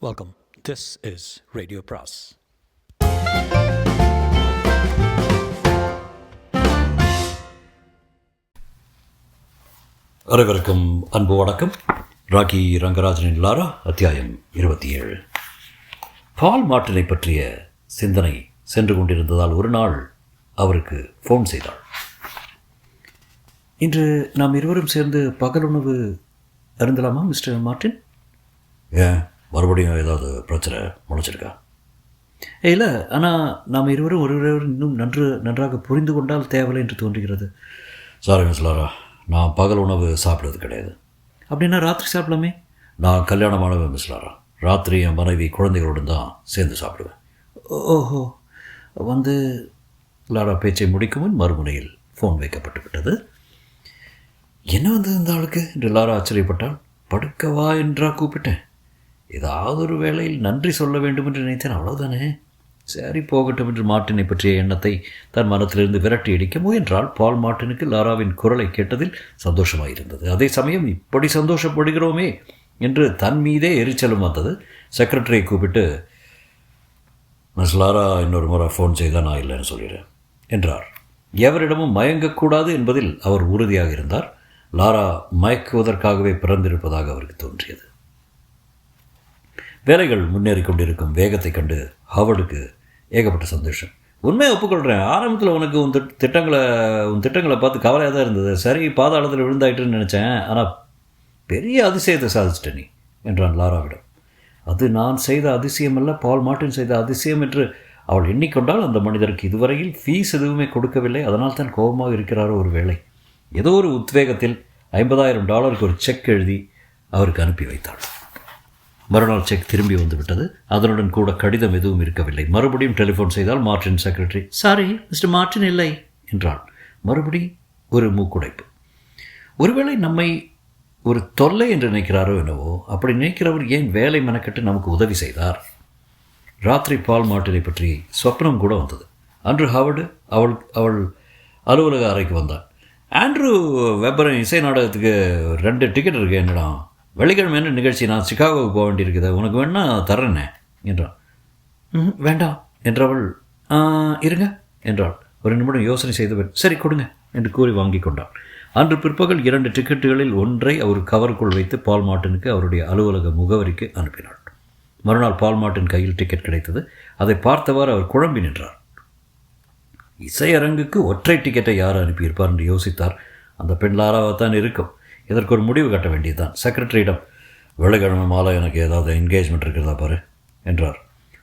Welcome. This is Radio Pras. அனைவருக்கும் அன்பு வணக்கம். ராக்கி ரங்கராஜனின் லாரா, அத்தியாயம் 27. பால் மார்ட்டினை பற்றிய சிந்தனை சென்று கொண்டிருந்ததால் ஒரு நாள் அவருக்கு ஃபோன் செய்தாள். இன்று நாம் இருவரும் சேர்ந்து பகல் உணவு அருந்தலாமா மிஸ்டர் மார்ட்டின்? ஏன், மறுபடியும் ஏதாவது பிரச்சனை முளைச்சிருக்கா? இல்லை, ஆனால் நாம் இருவரும் ஒருவர் இன்னும் நன்றாக புரிந்து கொண்டால் தேவையில்லை என்று தோன்றுகிறது. சாரி மிஸ் லாரா, நான் பகல் உணவு சாப்பிட்றது கிடையாது. அப்படின்னா ராத்திரி சாப்பிடலாமே? நான் கல்யாணமானவன் மிஸ் லாரா. ராத்திரி என் மனைவி குழந்தைகளுடன் தான் சேர்ந்து சாப்பிடுவேன். ஓஹோ. வந்து லாரா பேச்சை முடிக்கும் முன் மறுமுனையில் ஃபோன் வைக்கப்பட்டு விட்டது. என்ன வந்தது இந்த ஆளுக்கு என்று லாரா ஆச்சரியப்பட்டாள். படுக்கவா என்றா கூப்பிட்டேன். ஏதாவது ஒரு வேளையில் நன்றி சொல்ல வேண்டும் என்று நினைத்தேன், அவ்வளோதானே. சரி போகட்டும் என்று மார்ட்டினை பற்றிய எண்ணத்தை தன் மனத்திலிருந்து விரட்டி அடிக்க முயன்றால் பால் மார்ட்டினுக்கு லாராவின் குரலை கேட்டதில் சந்தோஷமாயிருந்தது. அதே சமயம் இப்படி சந்தோஷப்படுகிறோமே என்று தன் மீதே எரிச்சலும் வந்தது. செக்ரட்டரியை கூப்பிட்டு, மிஸ் லாரா இன்னொரு முறை ஃபோன் செய்தால் நான் இல்லைன்னு சொல்லிடுறேன் என்றார். எவரிடமும் மயங்கக்கூடாது என்பதில் அவர் உறுதியாக இருந்தார். லாரா மயக்குவதற்காகவே பிறந்திருப்பதாக அவருக்கு தோன்றியது. வேலைகள் முன்னேறி கொண்டிருக்கும் வேகத்தை கண்டு ஹவர்டுக்கு ஏகப்பட்ட சந்தோஷம். உண்மையை ஒப்புக்கொள்கிறேன். ஆரம்பத்தில் உனக்கு உன் திட்டங்களை பார்த்து கவலையாக தான் இருந்தது. சரி, பாதாளத்தில் விழுந்தாயிட்டுன்னு நினச்சேன். ஆனால் பெரிய அதிசயத்தை சாதிச்சிட்ட நீ என்றான் லாராவிடம். அது நான் செய்த அதிசயம் அல்ல, பால் மார்ட்டின் செய்த அதிசயம் என்று அவள் எண்ணிக்கொண்டால் அந்த மனிதருக்கு இதுவரையில் ஃபீஸ் எதுவுமே கொடுக்கவில்லை. அதனால் தான் கோபமாக இருக்கிறாரோ ஒரு வேளை. ஏதோ ஒரு உத்வேகத்தில் $50,000 ஒரு செக் எழுதி அவருக்கு அனுப்பி வைத்தாள். மறுநாள் செக் திரும்பி வந்துவிட்டது. அதனுடன் கூட கடிதம் எதுவும் இருக்கவில்லை. மறுபடியும் டெலிஃபோன் செய்தால் Martin secretary. Sorry mister Martin இல்லை என்றாள். மறுபடி ஒரு மூக்குடைப்பு. ஒருவேளை நம்மை ஒரு தொல்லை என்று நினைக்கிறாரோ என்னவோ. அப்படி நினைக்கிறவர் ஏன் வேலை மெனக்கட்டு நமக்கு உதவி செய்தார்? ராத்திரி பால் மார்ட்டினை பற்றி சொப்னம் கூட வந்தது. அன்று ஹவர்டு அவள் அலுவலக அறைக்கு வந்தாள். ஆண்ட்ரூ வெப்பரின் இசை நாடகத்துக்கு 2 டிக்கெட் இருக்கு. என்னடா, வெள்ளிக்கிழமை என்ன நிகழ்ச்சி, நான் சிகாகோவுக்கு போக வேண்டியிருக்குது, உனக்கு வேணா தர்றேனே என்றான். வேண்டாம் என்றவள். இருங்க என்றாள். ஒரு நிமிடம் யோசனை செய்தவள், சரி கொடுங்க என்று கூறி வாங்கி கொண்டாள். அன்று பிற்பகல் 2 டிக்கெட்டுகளில் ஒன்றை அவர் கவருக்குள் வைத்து பால் மார்ட்டினுக்கு அவருடைய அலுவலக முகவரிக்கு அனுப்பினாள். மறுநாள் பால் மார்ட்டின் கையில் டிக்கெட் கிடைத்தது. அதை பார்த்தவாறு அவர் குழம்பி நின்றார். இசையரங்குக்கு ஒற்றை டிக்கெட்டை யார் அனுப்பியிருப்பார் என்று யோசித்தார். அந்த பெண் லாராவாகத்தான் இருக்கும். இதற்கு ஒரு முடிவு கட்ட வேண்டியதுதான். செக்ரட்டரியிடம், வெள்ளிக்கிழமை மாலை எனக்கு ஏதாவது என்கேஜ்மெண்ட் இருக்கிறதா பாரு என்றார்.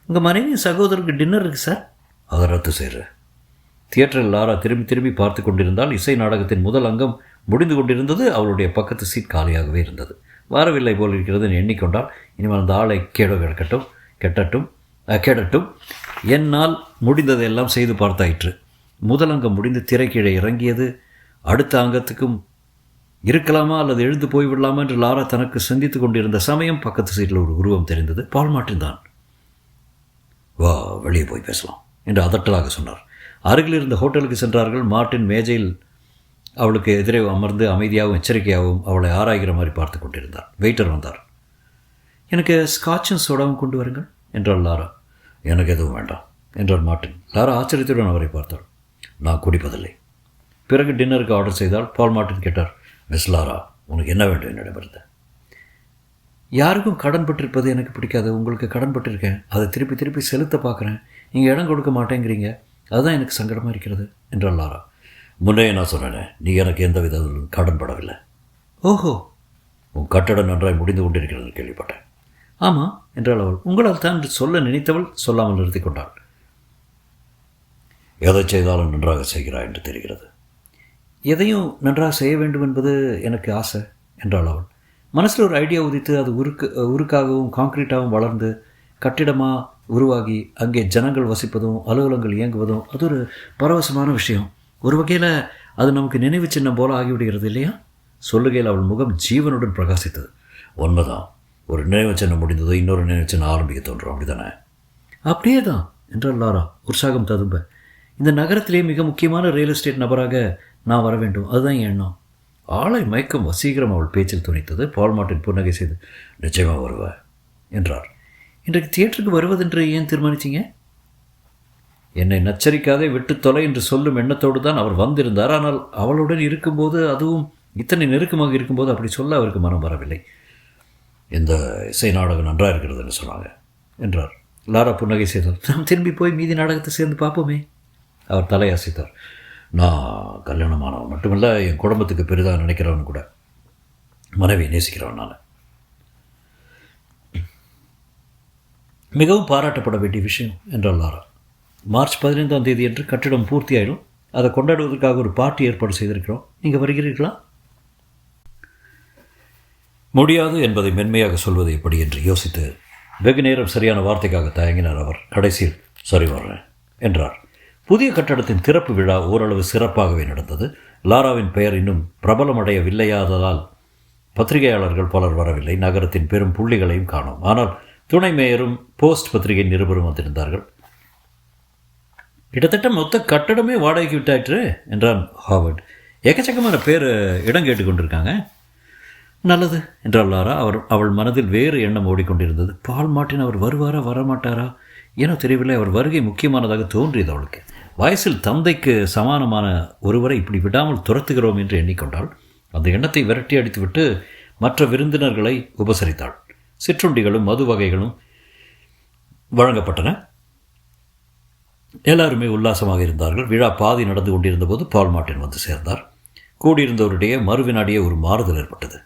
உங்கள் மனைவி சகோதரருக்கு டின்னர் இருக்குது சார். அதை ரத்து செய்கிறேன். தியேட்டரில் லாரா திரும்பி திரும்பி பார்த்து கொண்டிருந்தால் இசை நாடகத்தின் முதல் அங்கம் முடிந்து கொண்டிருந்தது. அவளுடைய பக்கத்து சீட் காலியாகவே இருந்தது. வரவில்லை போல் இருக்கிறதுன்னு எண்ணிக்கொண்டால், இனிமேல் அந்த ஆளை கெடட்டும் என்னால் முடிந்ததையெல்லாம் செய்து பார்த்தாயிற்று. முதல் அங்கம் முடிந்து திரை கீழே இறங்கியது. அடுத்த அங்கத்துக்கும் இருக்கலாமா அல்லது எழுந்து போய்விடலாமா என்று லாரா தனக்கு சிந்தித்து கொண்டிருந்த சமயம் பக்கத்து சீட்டில் ஒரு உருவம் தெரிந்தது. பால் மார்ட்டின் தான். வா, வெளியே போய் பேசலாம் என்று அதட்டலாக சொன்னார். அருகில் இருந்த ஹோட்டலுக்கு சென்றார்கள். மார்ட்டின் மேஜையில் அவளுக்கு எதிரே அமர்ந்து அமைதியாகவும் எச்சரிக்கையாகவும் அவளை ஆராய்கிற மாதிரி பார்த்து கொண்டிருந்தார். வெயிட்டர் வந்தார். எனக்கு ஸ்காட்சும் சோடாவும் கொண்டு வருங்கள் என்றாள் லாரா. எனக்கு எதுவும் வேண்டாம் என்றார் மார்ட்டின். லாரா ஆச்சரியத்துடன் அவரை பார்த்தாள். நான் குடிப்பதில்லை. பிறகு டின்னருக்கு ஆர்டர் செய்தால் பால் மார்ட்டின் கேட்டார், மிஸ் லாரா, உனக்கு என்ன வேண்டும் என்னிடமிருந்து? யாருக்கும் கடன் பட்டிருப்பது எனக்கு பிடிக்காது. உங்களுக்கு கடன் பட்டிருக்கேன், அதை திருப்பி திருப்பி செலுத்த பார்க்குறேன். நீங்கள் இடம் கொடுக்க மாட்டேங்கிறீங்க, அதுதான் எனக்கு சங்கடமாக இருக்கிறது என்றாள் லாரா. முன்னே நான் சொன்னேன், நீ எனக்கு எந்த விதத்திலும் கடன் படவில்லை. ஓஹோ, உன் கட்டடம் நன்றாய் முடிந்து கொண்டிருக்கிறது கேள்விப்பட்டேன். ஆமாம் என்றாள் அவள். உங்களால் தான் சொல்ல நினைத்தவள் சொல்லாமல் நிறுத்தி கொண்டாள். எதை செய்தாலும் நன்றாக செய்கிறாய் என்று தெரிகிறது. எதையும் நன்றாக செய்ய வேண்டும் என்பது எனக்கு ஆசை என்றாள் அவள். மனசில் ஒரு ஐடியா உதித்து அது உருக்காகவும் கான்க்ரீட்டாகவும் வளர்ந்து கட்டிடமாக உருவாகி அங்கே ஜனங்கள் வசிப்பதும் அலுவலகங்கள் இயங்குவதும் அது ஒரு பரவசமான விஷயம். ஒரு வகையில் அது நமக்கு நினைவு சின்னம் போல ஆகிவிடுகிறது இல்லையா? சொல்லுகையில் அவள் முகம் ஜீவனுடன் பிரகாசித்தது. உண்மைதான், ஒரு நினைவு சின்னம் முடிந்தது, இன்னொரு நினைவு சின்னம் ஆரம்பிக்க தோன்றும், அப்படிதானே? அப்படியே தான் என்றாள் லாரா உற்சாகம் ததும்ப. இந்த நகரத்திலே மிக முக்கியமான ரியல் எஸ்டேட் நபராக நான் வர வேண்டும், அதுதான் என் எண்ணம். ஆளை மயக்கம் வசீகரம் அவள் பேச்சில் துணித்தது. பால் மார்ட்டின் புன்னகை செய்து, நிச்சயமாக வருவாய் என்றார். இன்றைக்கு தியேட்டருக்கு வருவதென்று ஏன் தீர்மானித்தீங்க? என்னை நச்சரிக்காதே விட்டு தொலை என்று சொல்லும் எண்ணத்தோடு தான் அவர் வந்திருந்தார். ஆனால் அவளுடன் இருக்கும்போது, அதுவும் இத்தனை நெருக்கமாக இருக்கும்போது அப்படி சொல்ல அவருக்கு மனம் வரவில்லை. இந்த இசை நாடகம் நன்றாக இருக்கிறதுன்னு சொன்னாங்க என்றார். லாரா புன்னகை செய்தார். நாம் திரும்பி போய் மீதி நாடகத்தை சேர்ந்து பார்ப்போமே. அவர் தலையசைத்தார். நான் கல்யாணமானவன் மட்டுமல்ல, என் குடும்பத்துக்கு பெரிதாக நினைக்கிறவன் கூட. மனைவியை நேசிக்கிறவன் நான். மிகவும் பாராட்டப்பட வேண்டிய விஷயம் என்றார் லாரா. மார்ச் 15ஆம் தேதி என்று கட்டிடம் பூர்த்தியாயிடும். அதை கொண்டாடுவதற்காக ஒரு பார்ட்டி ஏற்பாடு செய்திருக்கிறோம். நீங்கள் வருகிறீர்களா? முடியாது என்பதை மென்மையாக சொல்வது எப்படி என்று யோசித்து வெகு நேரம் சரியான வார்த்தைக்காக தயங்கினார். அவர் கடைசியில் சரி வர்றேன் என்றார். புதிய கட்டடத்தின் திறப்பு விழா ஓரளவு சிறப்பாகவே நடந்தது. லாராவின் பெயர் இன்னும் பிரபலமடையவில்லையாததால் பத்திரிகையாளர்கள் பலர் வரவில்லை. நகரத்தின் பெரும் புள்ளிகளையும் காணோம். ஆனால் துணை மேயரும் போஸ்ட் பத்திரிகை நிருபரும் வந்திருந்தார்கள். கிட்டத்தட்ட மொத்த கட்டடமே வாடகைக்கு விட்டாயிற்று என்றான் ஹாவர்ட். எக்கச்சக்கமான பேர் இடம் கேட்டுக்கொண்டிருக்காங்க. நல்லது என்றாள் லாரா. அவள் மனதில் வேறு எண்ணம் ஓடிக்கொண்டிருந்தது. பால் மார்ட்டின் அவர் வருவாரா வரமாட்டாரா ஏனோ தெரியவில்லை. அவர் வருகை முக்கியமானதாக தோன்றியது அவளுக்கு. வயசில் தந்தைக்கு சமானமான ஒருவரை இப்படி விடாமல் துரத்துகிறோம் என்று எண்ணிக்கொண்டாள். அந்த எண்ணத்தை விரட்டி அடித்துவிட்டு மற்ற விருந்தினர்களை உபசரித்தாள். சிற்றுண்டிகளும் மது வகைகளும் வழங்கப்பட்டன. எல்லாருமே உல்லாசமாக இருந்தார்கள். விழா பாதி நடந்து கொண்டிருந்த போது பால் மார்ட்டின் வந்து சேர்ந்தார். கூடியிருந்தவருடைய மறுவினாடியே ஒரு மாறுதல் ஏற்பட்டது.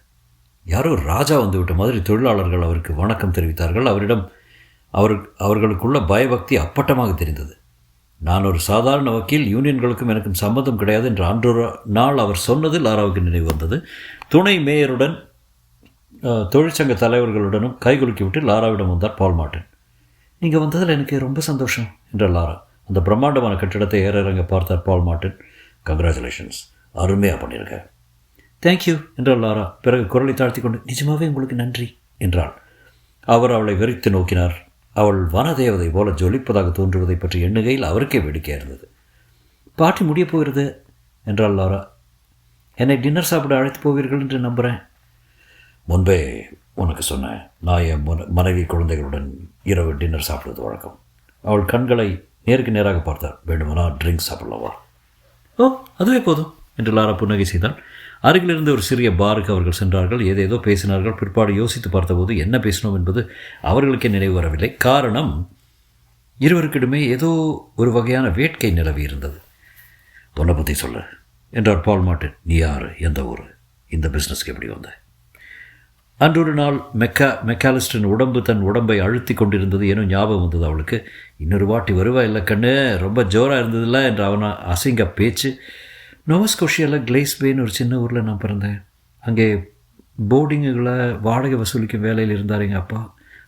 யாரோ ராஜா வந்துவிட்ட மாதிரி தொழிலாளர்கள் அவருக்கு வணக்கம் தெரிவித்தார்கள். அவர்களுக்குள்ள பயபக்தி அப்பட்டமாக தெரிந்தது. நான் ஒரு சாதாரண வக்கீல், யூனியன்களுக்கும் எனக்கும் சம்மதம் கிடையாது என்று அன்றொரு நாள் அவர் சொன்னது லாராவுக்கு நினைவு வந்தது. துணை மேயருடன் தொழிற்சங்க தலைவர்களுடனும் கைகுலுக்கிவிட்டு லாராவிடம் வந்தார் பால் மார்ட்டின். நீங்கள் வந்ததில் எனக்கு ரொம்ப சந்தோஷம் என்றார் லாரா. அந்த பிரம்மாண்டமான கட்டிடத்தை ஏற இறங்க பார்த்தார் பால் மார்ட்டின். கங்க்ராச்சுலேஷன்ஸ், அருமையாக பண்ணியிருக்க. தேங்க்யூ என்றாள் லாரா. பிறகு குரலை தாழ்த்தி கொண்டு நிஜமாவே உங்களுக்கு நன்றி என்றாள். அவர் அவளை வெறித்து நோக்கினார். அவள் வனதேவதை போல ஜொலிப்பதாக தோன்றுவதை பற்றி எண்ணுகையில் அவருக்கே வேடிக்கையாக இருந்தது. பார்ட்டி முடியப் போகிறது என்றாள் லாரா. என்னை டின்னர் சாப்பிட அழைத்து போவீர்கள் என்று நம்புகிறேன். முன்பே உனக்கு சொன்னேன், நான் என் மனைவி குழந்தைகளுடன் இரவு டின்னர் சாப்பிடுவது வழக்கம். அவள் கண்களை நேருக்கு நேராக பார்த்தார். வேண்டுமானா ட்ரிங்க்ஸ் சாப்பிடலவா? ஓ, அதுவே போதும் என்று லாரா புன்னகை செய்தாள். அருகிலிருந்து ஒரு சிறிய பாருக்கு அவர்கள் சென்றார்கள். ஏதேதோ பேசினார்கள். பிற்பாடு யோசித்து பார்த்தபோது என்ன பேசினோம் என்பது அவர்களுக்கே நினைவு வரவில்லை. காரணம், இருவருக்கிடமே ஏதோ ஒரு வகையான வேட்கை நிலவி இருந்தது. பொண்ணை பற்றி சொல்ல என்றார் பால் மார்ட்டின். நீ யார், எந்த ஊர், இந்த பிஸ்னஸ்க்கு எப்படி வந்த? அன்றொரு நாள் மெக்காலிஸ்டரின் உடம்பு தன் உடம்பை அழுத்தி கொண்டிருந்தது. ஏனோ ஞாபகம் வந்தது அவளுக்கு. இன்னொரு வாட்டி வருவா இல்லை கண்ணு, ரொம்ப ஜோராக இருந்ததில்ல என்று அவனை அசிங்க பேச்சு. நோவஸ்கோஷியாவில் கிளேஸ்பேன்னு ஒரு சின்ன ஊரில் நான் பிறந்தேன். அங்கே போர்டிங்குகளை வாடகை வசூலிக்கும் வேலையில் இருந்தார் எங்கள் அப்பா.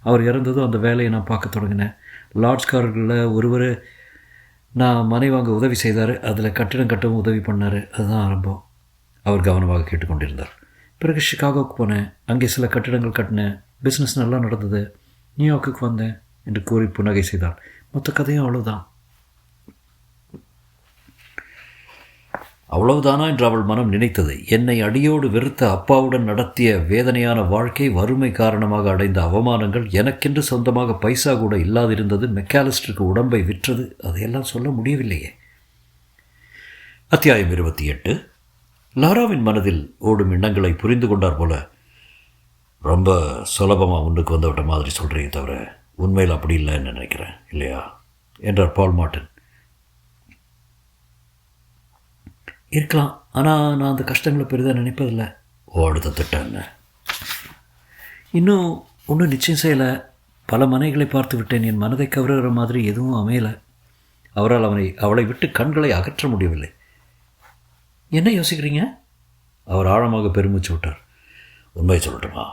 அவர் இறந்ததும் அந்த வேலையை நான் பார்க்க தொடங்கினேன். லாட்ஜ்காரர்களில் ஒருவர் நான் மனை வாங்க உதவி செய்தார். அதில் கட்டிடம் கட்டவும் உதவி பண்ணார். அதுதான் ஆரம்பம். அவர் கவனமாக கேட்டுக்கொண்டிருந்தார். பிறகு சிகாகோவுக்கு போனேன். அங்கே சில கட்டிடங்கள் கட்டினேன். பிஸ்னஸ் நல்லா நடந்தது. நியூயார்க்குக்கு வந்தேன் என்று கூறி புன்னகை செய்தாள். மொத்த கதையும் அவ்வளோதான். அவ்வளவுதானா என்று அவள் மனம் நினைத்தது. என்னை அடியோடு வெறுத்த அப்பாவுடன் நடத்திய வேதனையான வாழ்க்கை, வறுமை காரணமாக அடைந்த அவமானங்கள், எனக்கென்று சொந்தமாக பைசா கூட இல்லாதிருந்தது, மெக்காலிஸ்டருக்கு உடம்பை விற்றது, அதையெல்லாம் சொல்ல முடியவில்லையே. அத்தியாயம் 28. லாராவின் மனதில் ஓடும் எண்ணங்களை புரிந்து கொண்டார் போல, ரொம்ப சுலபமாக முன்னுக்கு வந்துவிட்ட மாதிரி சொல்கிறீங்க, தவிர உண்மையில் அப்படி இல்லைன்னு நினைக்கிறேன், இல்லையா என்றார் பால் மார்ட்டின். இருக்கலாம், ஆனால் நான் அந்த கஷ்டங்களை பெரிதாக நினைப்பதில்லை. அடுத்த திட்டம் என்ன? இன்னும் ஒன்றும் நிச்சயம் செய்யலை. பல மனைகளை பார்த்து விட்டேன். என் மனதை கவருகிற மாதிரி எதுவும் அமையலை. அவரால் அவளை விட்டு கண்களை அகற்ற முடியவில்லை. என்ன யோசிக்கிறீங்க? அவர் ஆழமாக பெருமிச்சு விட்டார். உண்மையை சொல்லட்டுமா,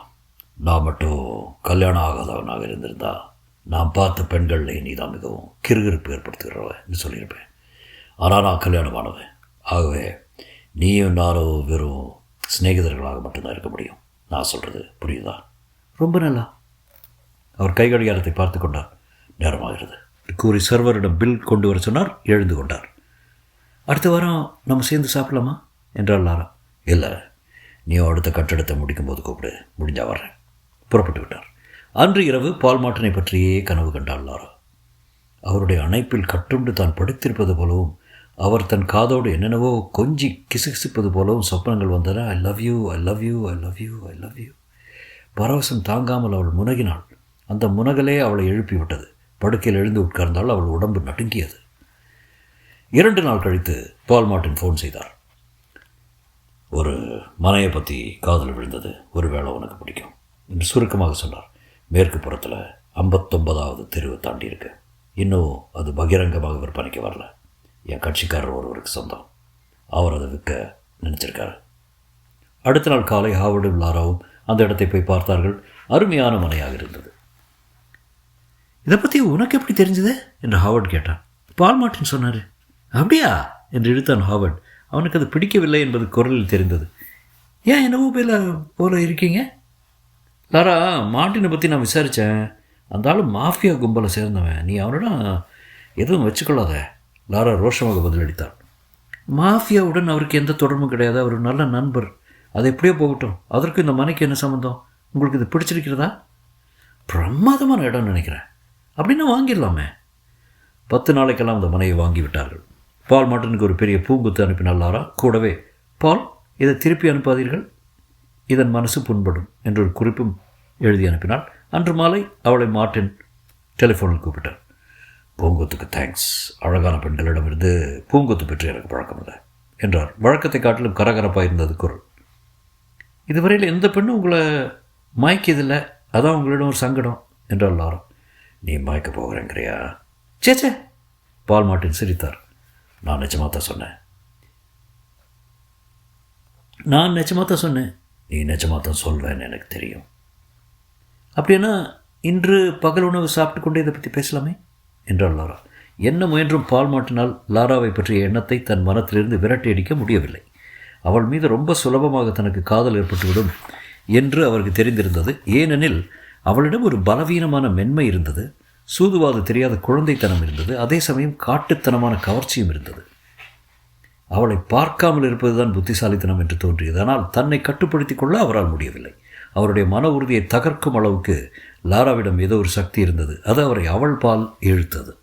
நான் மட்டும் கல்யாணம் ஆகாதவனாக இருந்திருந்தா நான் பார்த்த பெண்களில் நீ தான் மிகவும் கிறுகிறுப்பு ஏற்படுத்துகிறவன்னு சொல்லியிருப்பேன். ஆனால் நான் கல்யாணமானவன். ஆகவே நீயும் நானும் வெறும் சிநேகிதர்களாக மட்டும்தான் இருக்க முடியும். நான் சொல்கிறது புரியுதா? ரொம்ப நல்லா. அவர் கைகடிகாரத்தை பார்த்து கொண்டார். நேரமாகிறது கூறி சர்வரிடம் பில் கொண்டு வர சொன்னார். எழுந்து கொண்டார். அடுத்த வாரம் நம்ம சேர்ந்து சாப்பிடலாமா என்றாள் லாரா. இல்லை, நீ அடுத்த கட்டடத்தை முடிக்கும்போது கூப்பிடு, முடிஞ்சா வர்றேன். புறப்பட்டு விட்டார். அன்று இரவு பால் மார்ட்டினை பற்றியே கனவு கண்டாள் லாரா. அவருடைய அணைப்பில் கட்டுண்டு தான் படுத்திருப்பது போலவும் அவர் தன் காதோடு என்னென்னவோ கொஞ்சி கிசுகிசுப்பது போலவும் சொப்பனங்கள் வந்தன. I love you, I love you, I love you, I love you. பரவசம் தாங்காமல் அவள் முனகினாள். அந்த முனகலே அவளை எழுப்பிவிட்டது. படுக்கையில் எழுந்து உட்கார்ந்தால் அவள் உடம்பு நடுங்கியது. 2 நாள் கழித்து பால் மார்ட்டின் ஃபோன் செய்தார். ஒரு மனையை பற்றி காதல் விழுந்தது, ஒருவேளை உனக்கு பிடிக்கும் என்று சுருக்கமாக சொன்னார். மேற்கு புறத்தில் 59வது தெருவை தாண்டி இருக்கு. இன்னும் அது பகிரங்கமாக விற்பனைக்கு வரல. என் கட்சிக்காரர் ஒருவருக்கு சொந்தம். அவர் அதை விற்க நினச்சிருக்காரு. அடுத்த நாள் காலை ஹாவர்டும் லாராவும் அந்த இடத்தை போய் பார்த்தார்கள். அருமையான மனையாக இருந்தது. இதை பற்றி உனக்கு எப்படி தெரிஞ்சது என்று ஹாவர்ட் கேட்டான். பால் மார்ட்டின் சொன்னார். அப்படியா என்று இழுத்தான் ஹாவர்ட். அவனுக்கு அது பிடிக்கவில்லை என்பது குரலில் தெரிந்தது. ஏன் என்னவோ போல இருக்கீங்க? லாரா, மார்ட்டினை பற்றி நான் விசாரித்தேன். அந்த ஆள் மாஃபியா கும்பலை சேர்ந்தவன். நீ அவனிடம் எதுவும் வச்சுக்கொள்ளாத. லாரா ரோஷமாக பதிலளித்தாள். மாஃபியாவுடன் அவருக்கு எந்த தொடர்பும் கிடையாது. அவர் நல்ல நண்பர். அது எப்படியோ போகட்டும். அதற்கு இந்த மனைக்கு என்ன சம்மந்தம்? உங்களுக்கு இது பிடிச்சிருக்கிறதா? பிரமாதமான இடம் நினைக்கிறேன். அப்படின்னா வாங்கிடலாமே. 10 நாளைக்கெல்லாம் அந்த மனையை வாங்கிவிட்டார்கள். பால் மார்ட்டினுக்கு ஒரு பெரிய பூங்குத்து அனுப்பினாள் லாரா. கூடவே, பால், இதை திருப்பி அனுப்பாதீர்கள், இதன் மனசு புண்படும் என்று ஒரு குறிப்பும் எழுதி அனுப்பினாள். அன்று மாலை அவளை மார்ட்டின் டெலிஃபோனில் கூப்பிட்டார். பூங்கொத்துக்கு தேங்க்ஸ். அழகான பெண்களிடமிருந்து பூங்கொத்து பெற்று எனக்கு பழக்கமில்லை என்றார். வழக்கத்தை காட்டிலும் கரகரப்பாக இருந்தது குரல். இதுவரையில் எந்த பெண்ணும் உங்களை மயக்கியதில்லை, அதான் உங்களிடம் ஒரு சங்கடம் என்றாள் லாரா. நீ மயக்க போகிறேங்கிறியா? சேச்சே, பால் மார்ட்டின் சிரித்தார். நான் நிஜமாக தான் சொன்னேன். நீ நிஜமாக தான் சொல்வேன்னு எனக்கு தெரியும். அப்படின்னா இன்று பகல் உணவு சாப்பிட்டு கொண்டே இதை பற்றி பேசலாமே என்றாள் லாரா. என்ன முயன்றும் பால் மார்ட்டினால் லாராவை பற்றிய எண்ணத்தை தன் மனத்திலிருந்து விரட்டி அடிக்க முடியவில்லை. அவள் மீது ரொம்ப சுலபமாக தனக்கு காதல் ஏற்பட்டுவிடும் என்று அவருக்கு தெரிந்திருந்தது. ஏனெனில் அவளிடம் ஒரு பலவீனமான மென்மை இருந்தது, சூதுவாது தெரியாத குழந்தைத்தனம் இருந்தது, அதே சமயம் காட்டுத்தனமான கவர்ச்சியும் இருந்தது. அவளை பார்க்காமல் இருப்பதுதான் புத்திசாலித்தனம் என்று தோன்றியது. ஆனால் தன்னை கட்டுப்படுத்தி கொள்ள அவரால் முடியவில்லை. அவருடைய மன உறுதியை தகர்க்கும் அளவுக்கு லாராவிடம் ஏதோ ஒரு சக்தி இருந்தது. அது அவரை அவள் பால் இழுத்தது.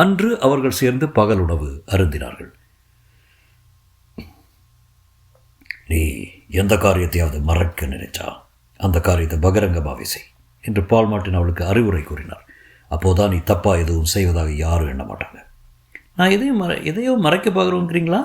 அன்று அவர்கள் சேர்ந்து பகல் உணவு அருந்தினார்கள். நீ எந்த காரியத்தையாவது மறக்க நினைச்சா அந்த காரியத்தை பகிரங்கமாகவே செய் என்று பால் மார்ட்டின் அவளுக்கு அறிவுரை கூறினார். அப்போதான் நீ தப்பாக எதுவும் செய்வதாக யாரும் எண்ண மாட்டாங்க. நான் எதையோ மறைக்க பார்க்குறோங்கிறீங்களா?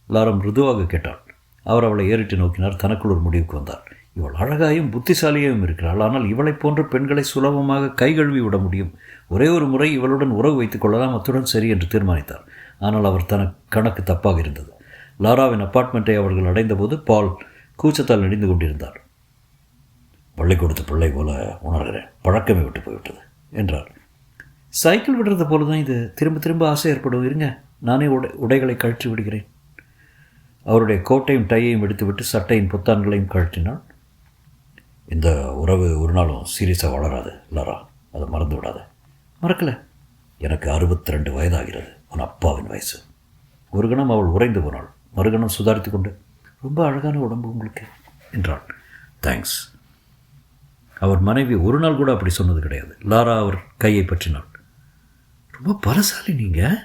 லாரா மிருதுவாக கேட்டாள். அவர் அவளை ஏறிட்டு நோக்கினார். தனக்குள் ஒரு முடிவுக்கு வந்தார். இவள் அழகாயும் புத்திசாலியாகவும் இருக்கிறாள். ஆனால் இவளைப் போன்ற பெண்களை சுலபமாக கைகழுவி விட முடியும். ஒரே ஒரு முறை இவளுடன் உறவு வைத்துக் கொள்ளலாம், அத்துடன் சரி என்று தீர்மானித்தார். ஆனால் அவர் கணக்கு தப்பாக இருந்தது. லாராவின் அப்பார்ட்மெண்ட்டை அவர்கள் அடைந்தபோது பால் கூச்சத்தால் நெடிந்து கொண்டிருந்தார். பள்ளிக்கூடத்து பிள்ளை போல உணர்கிறேன், பழக்கமே விட்டு போய்விட்டது என்றார். சைக்கிள் விடுறது போல தான் இது. திரும்ப திரும்ப ஆசை ஏற்படும். இருங்க, நானே உடைகளை கழற்றி விடுகிறேன். அவருடைய கோட்டையும் டையையும் எடுத்துவிட்டு சட்டையின் பொத்தான்களையும் கழற்றினாள். இந்த உறவு ஒரு நாளும் சீரியஸாக வளராது லாரா, அதை மறந்து விடாத. மறக்கலை. எனக்கு 62 வயதாகிறது. உன் அப்பாவின் வயசு. ஒரு கணம் அவள் உறைந்து போனாள். மறுகணம் சுதாரித்து கொண்டு, ரொம்ப அழகான உடம்பு உங்களுக்கு என்றாள். தேங்க்ஸ். அவர் மனைவி ஒரு நாள் கூட அப்படி சொன்னது கிடையாது. லாரா அவர் கையை பற்றினாள். ரொம்ப பலசாலி நீங்கள்.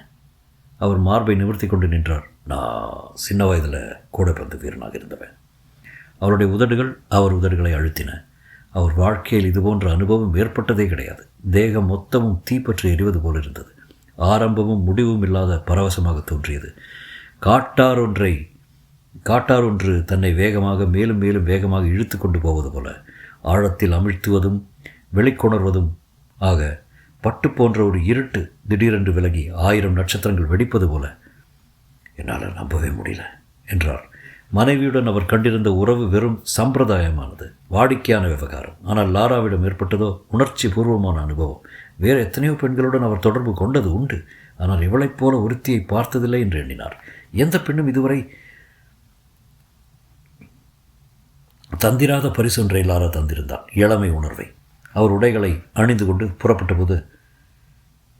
அவர் மார்பை நிவர்த்தி கொண்டு நின்றார். நான் சின்ன வயதில் கூடைப்பந்து வீரனாக இருந்தவன். அவருடைய உதடுகள் அவர் உதடுகளை அழுத்தின. அவர் வாழ்க்கையில் இதுபோன்ற அனுபவம் ஏற்பட்டதே கிடையாது. தேகம் மொத்தமும் தீப்பற்றி எரிவது போல் இருந்தது. ஆரம்பமும் முடிவும் இல்லாத பரவசமாக தோன்றியது. காட்டார் ஒன்று தன்னை வேகமாக மேலும் மேலும் வேகமாக இழுத்து கொண்டு போவது போல, ஆழத்தில் அமிழ்த்துவதும் வெளிக்கொணர்வதும் ஆக, பட்டு போன்ற ஒரு இருட்டு திடீரென்று விலகி 1000 நட்சத்திரங்கள் வெடிப்பது போல. என்னால் நம்பவே முடியல என்றார். மனைவியுடன் அவர் கண்டிருந்த உறவு வெறும் சம்பிரதாயமானது, வாடிக்கையான விவகாரம். ஆனால் லாராவிடம் ஏற்பட்டதோ உணர்ச்சி பூர்வமான அனுபவம். வேறு எத்தனையோ பெண்களுடன் அவர் தொடர்பு கொண்டது உண்டு. ஆனால் இவளைப் போல ஒருத்தியை பார்த்ததில்லை என்று எண்ணினார். எந்த பெண்ணும் இதுவரை தந்திராத பரிசொன்றை லாரா தந்திருந்தார், இளமை உணர்வை. அவர் உடைகளை அணிந்து கொண்டு புறப்பட்ட போது,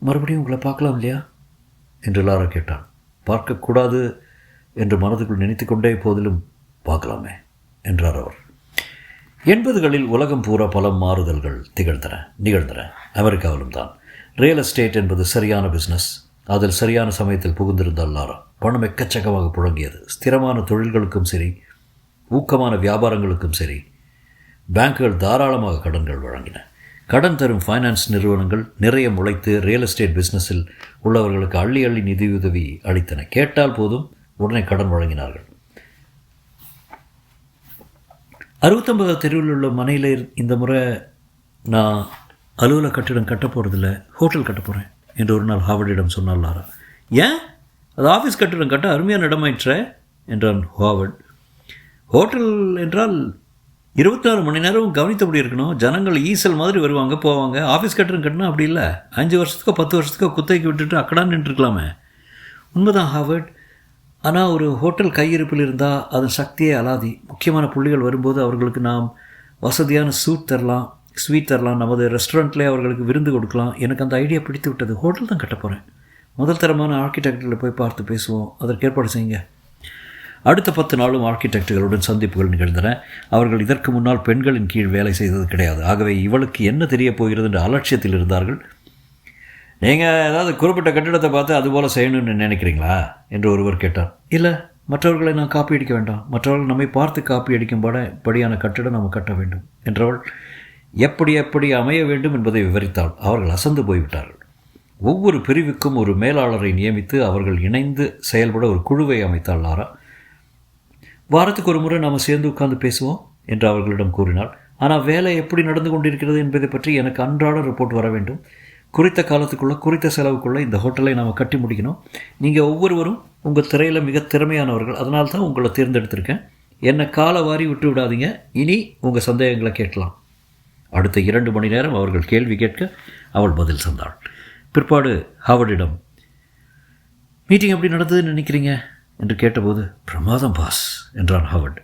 மறுபடியும் உங்களை பார்க்கலாம் இல்லையா என்று லாரா கேட்டான். பார்க்கக்கூடாது என்று மனதுக்குள் நினைத்து கொண்டே போதிலும் பார்க்கலாமே என்றார் அவர். 80களில் உலகம் பூரா பல மாறுதல்கள் நிகழ்ந்தன. அமெரிக்காவிலும் தான். ரியல் எஸ்டேட் என்பது சரியான பிஸ்னஸ். அதில் சரியான சமயத்தில் புகுந்திருந்தால் லாரா. பணம் எக்கச்சக்கமாக புழங்கியது. ஸ்திரமான தொழில்களுக்கும் சரி, ஊக்கமான வியாபாரங்களுக்கும் சரி, பேங்குகள் தாராளமாக கடன்கள் வழங்கின. கடன் தரும் ஃபைனான்ஸ் நிறுவனங்கள் நிறைய முளைத்து ரியல் எஸ்டேட் பிஸ்னஸில் உள்ளவர்களுக்கு அள்ளி அள்ளி நிதியுதவி அளித்தன. கேட்டால் போதும் உடனே கடன் வழங்கினார்கள். 69 தெருவில் உள்ள மனையில் இந்த முறை நான் அலுவலக கட்டிடம் கட்ட போகிறதில்ல, ஹோட்டல் கட்ட போகிறேன் என்று ஒரு நாள் ஹாவர்டிடம் சொன்னார் லாரா. ஏன்? அது ஆஃபீஸ் கட்டிடம் கட்ட அருமையான இடமாயிற்ற என்றான் ஹாவர்ட். ஹோட்டல் என்றால் 24 மணி நேரம் கவனித்தபடி இருக்கணும். ஜனங்கள் ஈசல் மாதிரி வருவாங்க போவாங்க. ஆஃபீஸ் கட்டிடம் கட்டினா அப்படி இல்லை. 5 வருஷத்துக்கோ 10 வருஷத்துக்கோ குத்தைக்கு விட்டுட்டு அக்கடான்னு நின்றுருக்கலாமே. உண்மைதான் ஹாவர்ட். ஆனால் ஒரு ஹோட்டல் கையிருப்பில் இருந்தால் அதன் சக்தியே அலாதி. முக்கியமான புள்ளிகள் வரும்போது அவர்களுக்கு நாம் வசதியான ஸ்வீட் தரலாம். நமது ரெஸ்டாரண்ட்லேயே அவர்களுக்கு விருந்து கொடுக்கலாம். எனக்கு அந்த ஐடியா பிடித்து விட்டது. ஹோட்டல் தான் கட்ட போகிறேன். முதல் தரமான ஆர்கிடெக்டில் போய் பார்த்து பேசுவோம். அதற்கு ஏற்பாடு செய்யுங்க. அடுத்த 10 நாளும் ஆர்கிடெக்டுகளுடன் சந்திப்புகள் நிகழ்ந்தன. அவர்கள் இதற்கு முன்னால் பெண்களின் கீழ் வேலை செய்தது கிடையாது. ஆகவே இவளுக்கு என்ன தெரியப் போகிறது என்ற அலட்சியத்தில் இருந்தார்கள். நீங்கள் ஏதாவது குறிப்பிட்ட கட்டிடத்தை பார்த்து அதுபோல் செய்யணும்னு நினைக்கிறீங்களா என்று ஒருவர் கேட்டார். இல்லை, மற்றவர்களை நான் காப்பி அடிக்க வேண்டாம். மற்றவர்கள் நம்மை பார்த்து காப்பி அடிக்கும்படியான கட்டிடம் நம்ம கட்ட வேண்டும் என்றவள் எப்படி அமைய வேண்டும் என்பதை விவரித்தாள். அவர்கள் அசந்து போய்விட்டார்கள். ஒவ்வொரு பிரிவுக்கும் ஒரு மேலாளரை நியமித்து அவர்கள் இணைந்து செயல்பட ஒரு குழுவை அமைத்தாள் லாரா. வாரத்துக்கு ஒரு முறை நாம் சேர்ந்து உட்கார்ந்து பேசுவோம் என்று அவர்களிடம் கூறினாள். ஆனால் வேலை எப்படி நடந்து கொண்டிருக்கிறது என்பதை பற்றி எனக்கு அன்றாட ரிப்போர்ட் வர வேண்டும். குறித்த காலத்துக்குள்ளே குறித்த செலவுக்குள்ளே இந்த ஹோட்டலை நாம் கட்டி முடிக்கணும். நீங்கள் ஒவ்வொருவரும் உங்கள் திரையில் மிக திறமையானவர்கள். அதனால தான் உங்களை தேர்ந்தெடுத்திருக்கேன். என்னை காலை வாரி விட்டு விடாதீங்க. இனி உங்கள் சந்தேகங்களை கேட்கலாம். அடுத்த 2 மணி நேரம் அவர்கள் கேள்வி கேட்க அவள் பதில் சொன்னாள். பிற்பாடு ஹாவர்டிடம், மீட்டிங் எப்படி நடந்ததுன்னு நினைக்கிறீங்க என்று கேட்டபோது, பிரமாதம் பாஸ் என்றான் ஹாவர்ட்.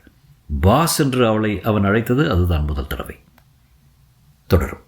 பாஸ் என்று அவளை அவன் அழைத்தது அதுதான் முதல் தடவை. தொடரும்.